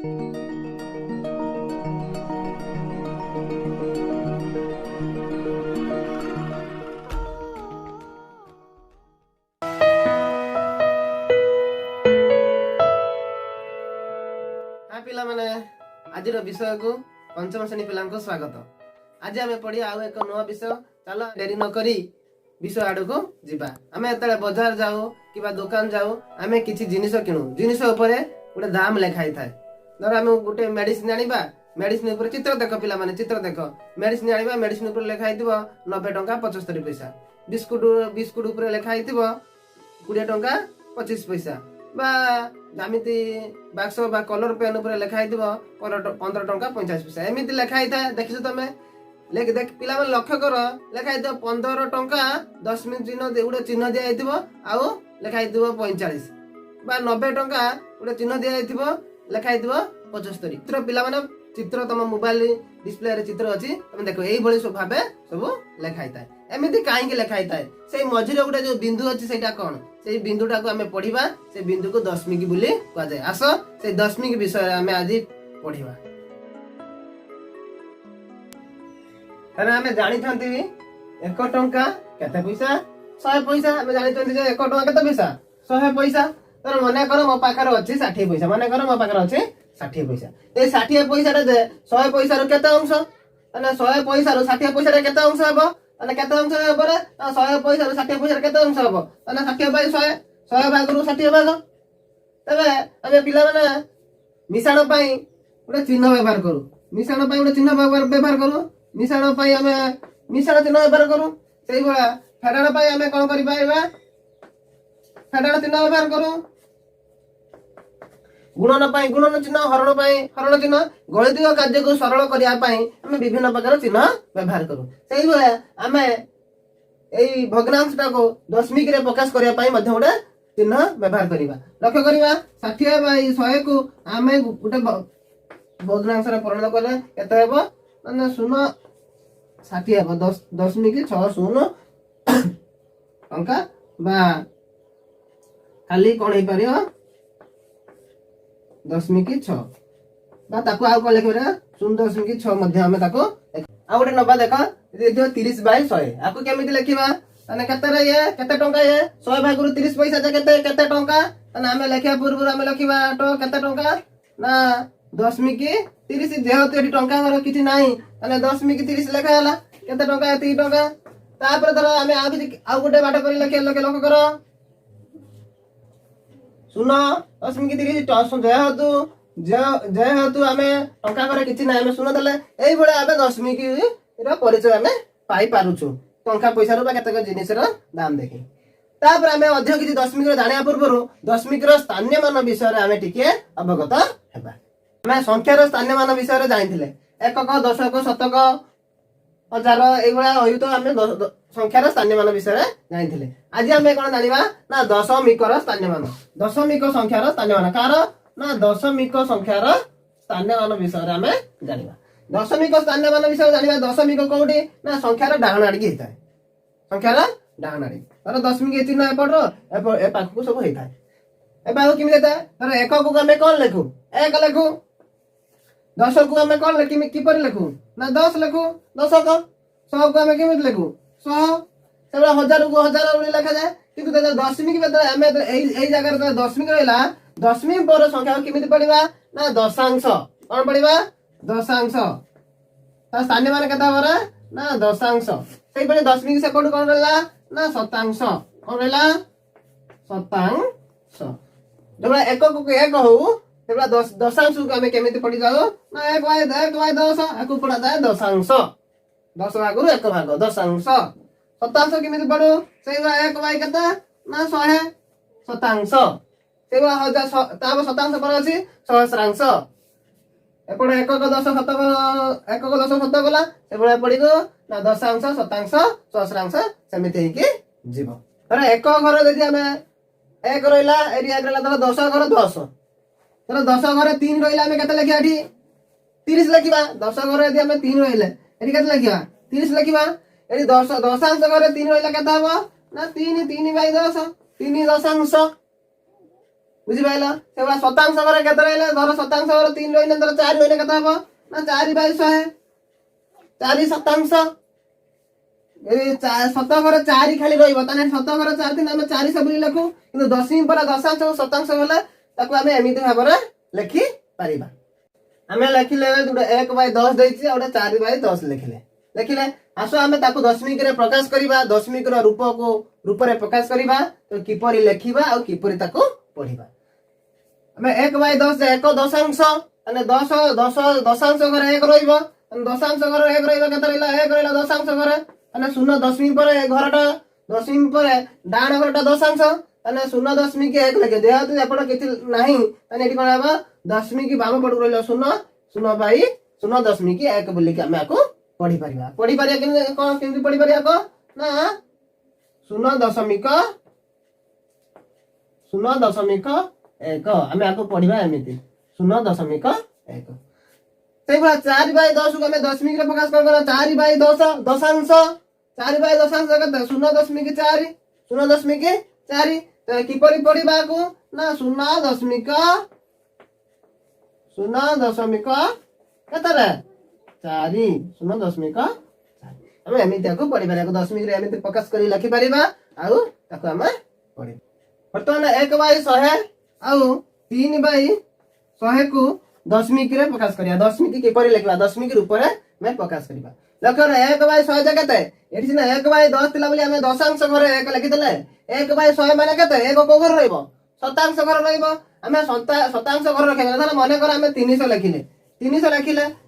पिला माने आज विषय को पंचम श्रेणी पिला स्वागत। आज आम पढ़िया आउ एक नुआ विषय। चलो डेरी न करी विषय आड़ को जीवा। आम एत बजार जाऊ कि दुकान जाऊ आम किसी जिनिस किणु जिनिस गोटे दाम लिखाई थाए। धर आम गोटे मेडिसिन आनिबा मेडिसिन ऊपर चित्र देख पिला माने चित्र देख मेडिसिन आनिबा मेडिसिन ऊपर लिखाई 90 टंका 75 पैसा। बिस्कुट बिस्कुट ऊपर लिखाई 20 टंका 25 पैसा। बा जामिति बाक्स बा कलर पेन ऊपर लिखाई 15 टंका 50 पैसा। एमती लिखाई था देखिस तमें देख पिला माने लक्ष्य कर लिखाई 15 टंका 10 मिनिट चिन्ह गोटे चिन्ह दिखाई आउ लिखाई 45 बा 90 टंका गोटे चिन्ह दिखाई लिखाई 75। चित्र पिला माने चित्र तुम मोबाइल डिस्प्ले रे चित्र अच्छी तुम देखो यही सब भाव सब लिखाई थाए। एमती कहीं लिखाई थाए से मझीरे गोटे जो बिंदु अच्छी से कौन से बिंदुटा को आम पढ़ा से बिंदु को दशमिक बोली कहुए। आस से दशमिक विषय आम आज पढ़ा। आम जानी 1 टंका केते पैसा 100 पैसा। आम जानी 1 टंका केते पैसा 100 पैसा। तर मन कर मो पाखर अच्छी 60 पैसा। मन कर मो पाखर अच्छी 60 पैसा। ये 60 पैसा 100 पैसा केते अंश 100 पैसा 60 पैसा केते अंश हे केते अंश हे 100 पैसा 60 पैसा केते अंश हे 60 बाय 100 100 भाग 60 भाग। तबे आमे पिला माने मिसाण पई गोटे चिन्ह व्यवहार करू। मिसाण पई गोटे चिन्ह व्यवहार करू। मिसाण पई आमे मिसाण चिन्ह व्यवहार करू। सेही बळा फेडाण पई आमे कोन करि पाइबा फेडाण चिन्ह व्यवहार करू। गुणन पई गुणन चिन्ह हरण पई हरण चिन्ह गणितिक कार्य को सरल करिया पई आमे विभिन्न प्रकार चिन्ह व्यवहार करू। सेही बळा आमे एई भग्नांशटा को दशमिक रे प्रकाश करिया पई मध्ये गोटे चिन्ह व्यवहार करिबा। लक्ष्य करिबा 60 बाई 100 को आमे गोटे भग्नांश रे परिणत करले केते हेबो माने 0 60 हेबो 10.60 टंका बा खाली कोन हे परियो 10.6 बा ताको आउ कोन लिखबे 0.6 मध्ये हमें ताको आ गोटे नबा देखो देखियो 30 बाई 100 आको केमिति लिखिबा तने केते रे ये केते टंका ये 100 भाग 30 पैसा जे केते केते टंका तने हमें लिखिया पूर्व हमें लिखिबा तो केते टंका ना 10.30 जेहेतु एठी टंका घर किछि नाही तने 10.30 लिखा हला केते टंका 30 टंका। तापर धर हमें आ गोटे बाट कर लिखिया लक्ष्य करो 0.30 जेहेतु आमे टंका करे किछि नाही हमें 0 देले एई बळे आमे दशमिक रा परिचय हमें पाई पारुछु टंका पैसा रो बा केते जिनिस रो दाम देखि। तापर आमे अधिक किछि दशमिक रो जानिया पूर्व दशमिक रो स्थानीय मान विषय रे आमे टिके अवगत हेबा। आमे संख्या रो स्थानीय मान विषय रे जानिथिले एकक दशक शतक हजार एई बळे होई तो आमे संख्या रो स्थानीय मान विषय रे जानिथिले। आज आमे कोन जानिबा ना दशमिक रो स्थानीय मान दशमिक संख्या रो स्थानीय मान कार ना दशमिक संख्या रो स्थानीय मान विषय रे आमे जानिबा। दशमिक स्थानीय मान विषय जानिबा दशमिक कोउठी ना संख्या रो डाहण आडी हेताय संख्या रो डाहण आडी तर दशमिक चिन्ह एपट रो ए पाख को सब हेताय ए बाहु किमि देता तर एकक को हमें कोन लिखु 1 लिखु 10 को हमें कोन लिखि कि पर लिखु ना 10 लिखु 10 को 100 को हमें किमि लिखु 100 सेबा 1000 को 1000 बोली लिखा जाय किंतु दशमिक बेदर हमें एई जगह रे दशमिक रहला दशमिक पर संख्या किमि पड़िबा ना दशांश कोन पड़िबा दशांश ता स्थानीय मान केता बरा ना दशांश सेई परे दशमिक से कोन रहला ना शतांश कोन रहला शतांश। जब एकक को 1 हो तेबा दशांश को हमें केमिति पड़ी जाओ ना 1 बाय 10 आकु पड़ा जाए दशांश 10 भाग 1 भाग दशांश। शतांश केमिति पड़ो सेई 1 बाय केता ना 100 शतांश सेवा 1000 ताब शतांश पर अछि सहस्रांश एपड़ एकक 10 शतक एकक 10 शतक गला सेबळे पड़िगो ना दशांश शतांश सहस्रांश सेमिति हेकी जीवो। तर एक घर यदि हमें 1 रहला एरिया रहला तर 10 घर 10 तर 10 घर 3 रहला हमें केते लिखिया एठी 30 लिखिबा 10 घर यदि हमें 3 रहले एठी केते लिखिबा 30 लिखिबा एठी 10 दशांश घर 3 रहला केते हबो ना 3 3 बाय 10 3 दशांश बुझिपाइल से भाई शतांश घरे केते रहले धर शतांश घरे 3 रहले धर 4 रहले केते हबो ना 4/100 4 शतांश शत घरे 4 खाली रहइबो ताने शत घरे 4 दिन हम 4 सब लिखु किंतु दशमी पर दशांश शतांश गले ताको हम एमिति भाबरे लिखि परिबा हमें लिखिले 1/10 देछि और 4/10 लिखिले आसो हमें ताको दशमिक रे प्रकाश करिबा दशमिक रो रूप को रूप रे प्रकाश करिबा तो किपरि लिखिबा और किपरि ताको पढिबा हमें 1/10 जे 1 दशांश अने 10 दशांश घरे 1 रहइबो अने दशांश घरे 1 रहइबो केते रहला 1 रहला दशांश घरे अने 0 दशमी पर घरटा दशमी पर डाण घरटा दशांश अने 0 दशमिक 1 लिखे देहा तो एपड किति नाही अने एटी कोन हबा दशमिक बाम पड रहला 0 0 दशमिक 1 बोली के हम आको पढ़ी परिया कि कोन केमति पढ़ी परिया को ना 0 दशमिक 1 हमें आको पढ़िबा एमिति 0 दशमिक 1 से भाई 4/10 को हमें दशमिक रे प्रकाश कर 4/10 दशांश 4/दशांश कते 0 दशमिक 4 0 दशमिक 4 तो किपरि पढ़िबा को ना 0 दशमिक कते रे 4 0 दशमिक 4 हम एमिति को पढ़ी परिया को दशमिक रे एमिति प्रकाश करी लिखि परिबा आउ ताको हम पढ़ी वर्तमान 1/100 आउ 3/100 को दशमिक रे प्रकाश करिया दशमिक किपरि लिखबा दशमिक रूप रे मैं प्रकाश करिबा लक्ष्य 1/100 जगते एठी सिना 1/10 तिला बोली हम दशांश घरे 1 लिखि देले 1/100 माने केते 1 को घर रहइबो शतांश घर रहइबो हम शतांश घर रखिबा धर माने कर हम 300 लिखिले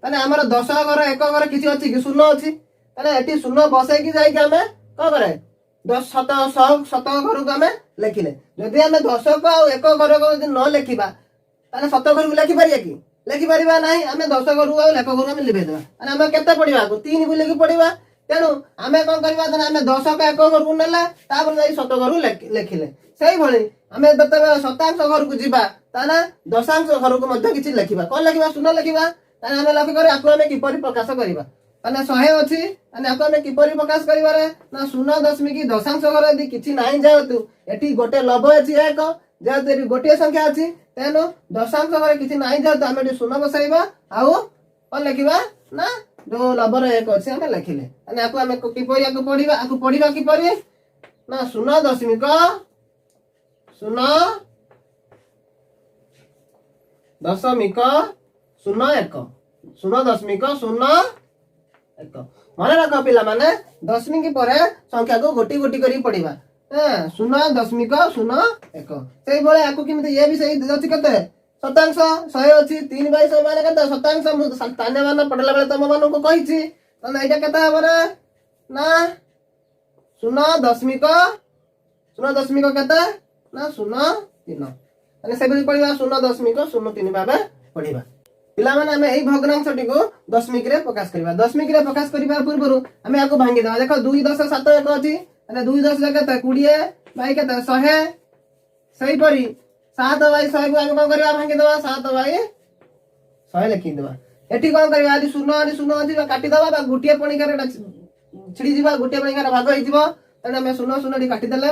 तने हमर 10 घर 1 घर किछि अछि कि 0 अछि तने एठी 0 बसै कि जाई कि हम क करे 10 100 घर को हम लिखिले जदि हम 10 को 1 घर को न लिखिबा ताने 100 घर को लिखि परिया कि लिखि परिबा नाही हमें 10 घर को 1 घर हम लिखि देबा अने हम केते पढिबा को 3 बोले कि पढिबा तेनु हमें कोन करबा तने हमें 10 को 1 घर को नेला तापर जाई 100 घर लिखिले सेही भली हमें दते शतांश घर को जिबा ताने दशांश घर को मध्य किछि लिखिबा कोन लिखिबा 0 लिखिबा ताने हमें लक्ष्य करे आको हमें किपरि प्रकाश करिबा ताने 100 अछि अने आको हमें किपरि प्रकाश करिबा रे ना 0 दशमिक दशांश घर यदि किछि नाही जायतु एठी गोटे लब अछि 1 जेते गोटे संख्या अछि तेनु दशांश घर किछि नाही जायतु हम एठी 0 बसाइबा आउ कोन लिखिबा ना जो लब रे 1 अछि हम लिखिले अने आको हमें किपरि आको पढिबा किपरि ना 0 दशमिक 0.01 मन रख पिला माने दशमिक पर संख्या को गोटी गोटी करी पढ़िबा 0.01 सेही बोले आको किमते ये भी सही अछि कते शतांश 100 अछि 3/100 माने कते शतांश ताने मान पढला बेले तम मान को कहिछि तने एटा कते हबरे ना 0.0 कते ना 0.3 माने सेबली पढिबा 0.03 भाबे पढिबा पिला माने हमें एई भग्नांशटी को दशमिक रे प्रकाश करिबा दशमिक रे प्रकाश करिबा पूर्व हमें आको भांगी देबा देखो 2.71 अछि अने 2.10 कते 20 बाई कते 100 सही परी 7/100 को हम कोन करिबा भांगी देबा 7/100 लिखि देबा एठी कोन करिबा आदि 0 अछि काटी देबा बा गुटिया पणिकार छिड़ी जिबा गुटिया पणिकार भाग होई जिवो तने हमें 0 काटी देले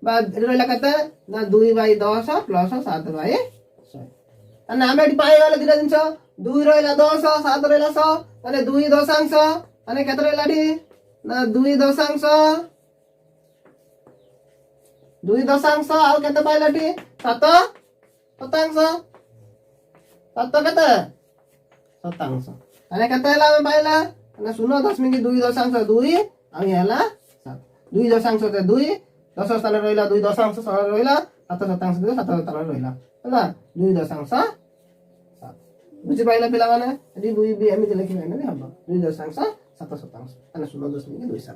बा रहला कते ना 2/10 प्लस 7/100 अने हम एठी पाई वाले दिना जिंस 2 रहला 10 7 रहला 100 अने 2 दशांश अने केते रहला ठी ना 2 दशांश आउ केते पाइला ठी 7 शतांश 7 केते शतांश अने केते हला हम पाइला अने 0.2 दशांश 2 आ हला 7 2 दशांश 2 10 स्थान रहला 2 दशांश रहला 7 शतांश 7 स्थान रहला हला 2 दशांश 7 बुझि पाइला पिला माने एडी 2 भी एमिति लिखि नै हम 2 दशांश 7 शतांश अने 0.27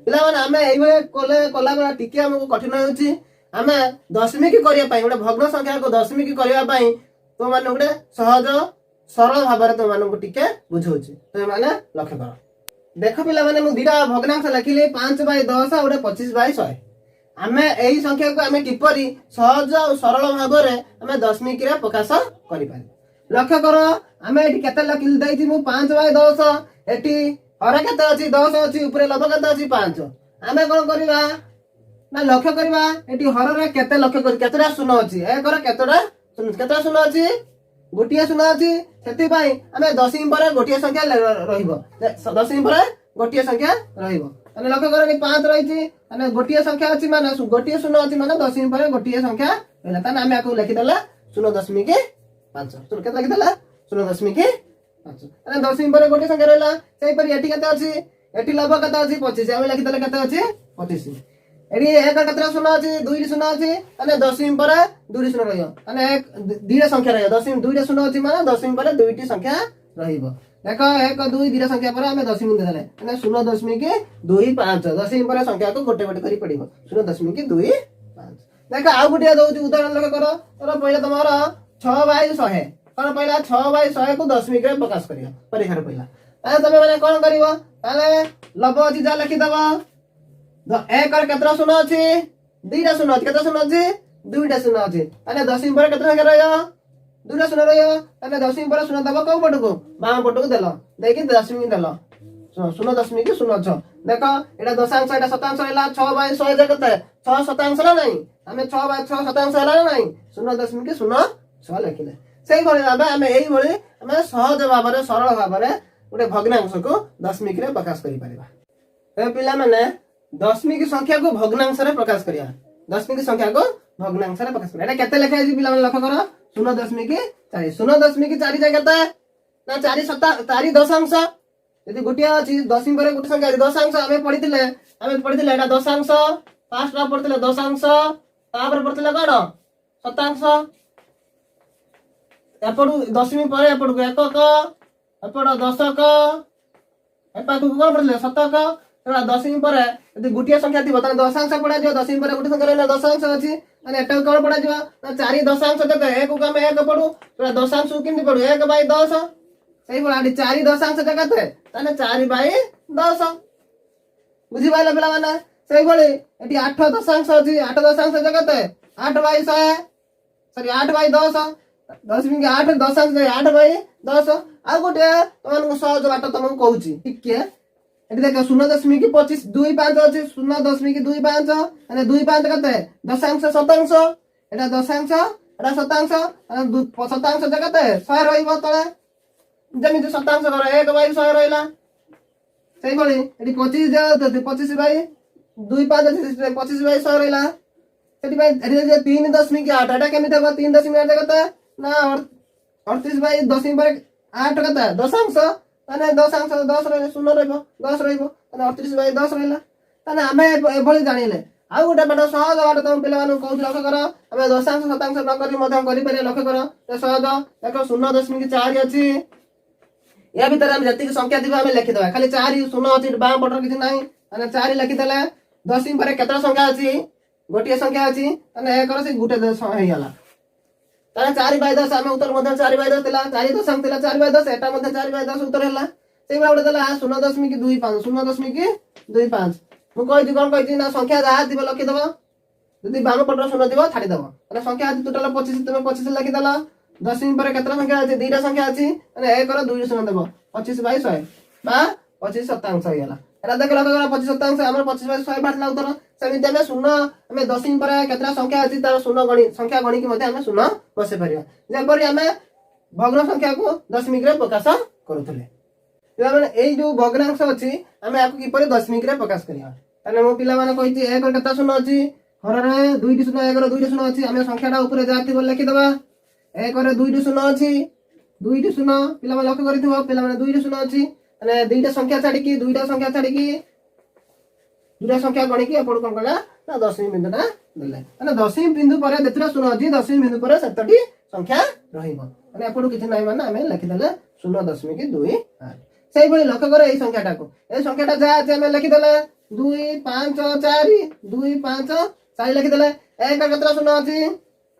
पिला माने हमें एई बेले कोला बेला टिके हमको कठिन होउची हमें दशमिक करिया पई गोटे भग्न संख्या को दशमिक करिया पई तो माने गोटे सहज सरल भाबरे तो माने को टिके बुझौची तो माने लक्ष्य कर देखो पिला माने मु दिरा भग्नांश लिखिले 5/10 और 25/100 हमें एई संख्या को हमें किपरि सहज और सरल भाबरे हमें दशमिक रे प्रकाश करि पारि लक्ष्य करो हमें एटी केते लिखि दैछि मु 5/10 एटी हर केते अछि 10 अछि ऊपर लब केते अछि 5 हमें कोन करिबा ना लक्ष्य करवा एटी हर रे केते लक्ष्य कर केतेटा शून्य अछि एकर केतेटा शून्य अछि गोटिए शून्य अछि सेति पई हमें दशमी पर गोटिए संख्या रहिबो दशमी पर गोटिए संख्या रहिबो माने लक्ष्य कर कि 5 रहिछि माने गोटिए संख्या अछि माने गोटिए शून्य अछि माने दशमी पर गोटिए संख्या रहला ताने हमें आकु लिखि देला 0.5 सुन केते लिखि देला 0.5 अरे दशमी पर गोटे संख्या रहला सेही पर एठी केते अछि एठी लंब केते अछि 25 हम लिखि देले केते अछि 25 एठी एक केते शून्य अछि 2 शून्य अछि माने दशमी पर 2 शून्य रहियो माने एक दुईटा संख्या रहियो दशमी 2 शून्य अछि माने दशमी पर दुईटी संख्या रहिबो देखो 1 2 दुईटा संख्या पर हमें दशमी देले माने 0.25 दशमी पर संख्या को गोटे गोटे करी पड़िबो 0.25 देखो आ गुटिया दउची उदाहरण लगे करो तोर पहिले तमरो 6/100 कौन पहला 6/100 को दशमी के प्रकाश करियो परीक्षा पहला ताले तमे माने कोन करिवो ताले लब अछि जा लिखि दबो एक और केतरा शून्य अछि दुईटा शून्य अछि केतरा शून्य अछि दुईटा शून्य अछि ताले दशमी पर केतरा संख्या रहयो दुईटा शून्य रहयो ताले दशमी पर शून्य दबो को पटको बाम पटको देलो देखि दशमी देलो 0.06 देखो एटा दशांश एटा शतांश हैला 6/100 जे केते 6 शतांश ना नहीं हमें 6/6 शतांश हैला ना नहीं 0.06 लिखिले सेही भଳି भाबे हमें एही भଳି हमें सहज भाबरे सरल भाबरे गोटे भग्नांश को दशमिक रे प्रकाश करि परिबा ए पिला माने दशमिक संख्या को भग्नांश रे प्रकाश करिया दशमिक संख्या को भग्नांश रे प्रकाश करिया एटा केते लिखा है पिला माने लक्ष्य करो 0.4 0.4 जे केते ना 4 दशांश यदि गोटिया अछि दशमी पर गोटे संख्या दशांश हमें पढितिले एटा दशांश फास्ट रा पढितिले दशांश तापर पढितिले कोन शतांश एपडु दशमी पर एपडु एकक एपड दशक एपाकु कोन पढितिले शतक एटा दशमी पर यदि गोटिया संख्या थिबो त दशांश पढा दियो दशमी पर गोटे संख्या रहला दशांश अछि माने एटा कोन पढा दियो ना 4 दशांश जते एक को हम एक पढु एटा दशांश केमि पढु 1/10 सही बोला 4 दशांश जगते ताने 4/10 बुझी पाइला पिला माने सही बोली एटी 8 दशांश अछि 8 दशांश जगते 8/100 सॉरी 8/10 दशमी के 8 दशांश 8/10 आ गोटे तमन सहज बाट तमन कहूची ठीक के एटी देख 0.25 25 अछि 0.25 माने 25 कते दशांश शतांश एटा दशांश एटा शतांश शतांश जगते 100 रहिबो तळे जमिति शतांश कर 1/100 रहला सही बोली एटी 25 जे 25/25 अछि 25/100 रहला सेति भाई एटी 3.8 एटा केमि देबो 3.8 कते ना 38/10 पर 8 कते दशांश माने दशांश 10 रहले 0 रहबो 10 रहबो माने 38/10 रहला ताने हमें एभଳି जानिले आ गोटे बाट सहज बाट तुम पिला मानु कहू लक्ष्य कर हमें दशांश शतांश न करी मध्यम करि पारे लक्ष्य कर सहज देखो 0.4 अछि या भीतर हम जति संख्या दिबा हमें लिखि दबा खाली 4 शून्य अछि बाम पटर किछि नाही माने 4 लिखि देले दशमी पर केतरा संख्या अछि गोटिए संख्या अछि माने एक से गुटे हे गेला ताने 4/10 हमें उत्तर मध्य 4/10 देला 4 दशम देला 4/10 एटा मध्य 4/10 उत्तर हैला सेही बाउडे देला 0.25 0.25 मु कहि दी कोन कहि ना संख्या जा दिबो लिखि दबो यदि बाम पटर शून्य दिबो छाडी दबो माने संख्या अछि टोटल 25 तुमे 25 लिखि देला दशमी पर केतरा संख्या अछि दुईटा संख्या अछि माने 1 रो 2 शून्य देबो 25/100 बा 25 शतांश हैला एला देख लगा 25 शतांश हमर 25/100 बाटला उत्तर सेमिति हमें शून्य हमें दशमी पर केतरा संख्या अछि तार शून्य गणी संख्या गणी के मध्ये हमें शून्य बसे परिया जेपरि हमें भग्न संख्या को दशमी रे प्रकाश करूथले पिला माने एई जो भग्नांश अछि हमें आपको किपरि दशमी रे प्रकाश करिया ताने मो पिला माने कहिति 1 रो केतरा शून्य अछि हर रे 2 शून्य 1 रो 2 शून्य अछि हमें संख्याटा ऊपर जाति बोल लिखि दबा 1 रे 2 शून्य अछि 2 शून्य पिला माने लक्ष्य करिथिबो पिला माने 2 शून्य अछि माने दुईटा संख्या छाडी की दुईटा संख्या गणी की आपण कोन कला ना दशमी बिंदु ना देले माने दशमी बिंदु पर जेतरा शून्य अछि दशमी बिंदु पर सेतटी संख्या रहिबो माने आपण किछ नै माने हमें लिखि देले 0.28 सेही भली लक्ष्य करे एई संख्याटा को ए संख्याटा जा अछि हमें लिखि देले 2 5 4 2 5 4 लिखि देले एक केतरा शून्य अछि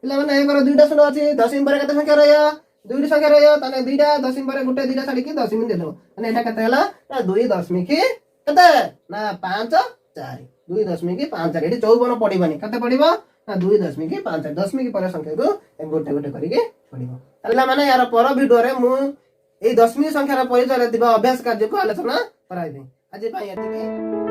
पिला माने 1 रो दुईटा शून्य अछि दशमी पर केते संख्या रहयो दुईटा संख्या रहयो ताने दुईटा दशमी पर गुटे दुईटा छाडी की दशमी देलो माने एटा केते हला ना 2 दशमी की केते ना 5 4 2 दशमी की 5 4 एटी 54 पडिबानी केते पडिबो ना 2 दशमी की 5 4 दशमी की पर संख्या को गोटे गोटे करी के पडिबो हला माने यार पर वीडियो रे मु ए दशमी संख्या रा परिचय दिबा अभ्यास कार्य को आलोचना कराइबे आज पई एतिके।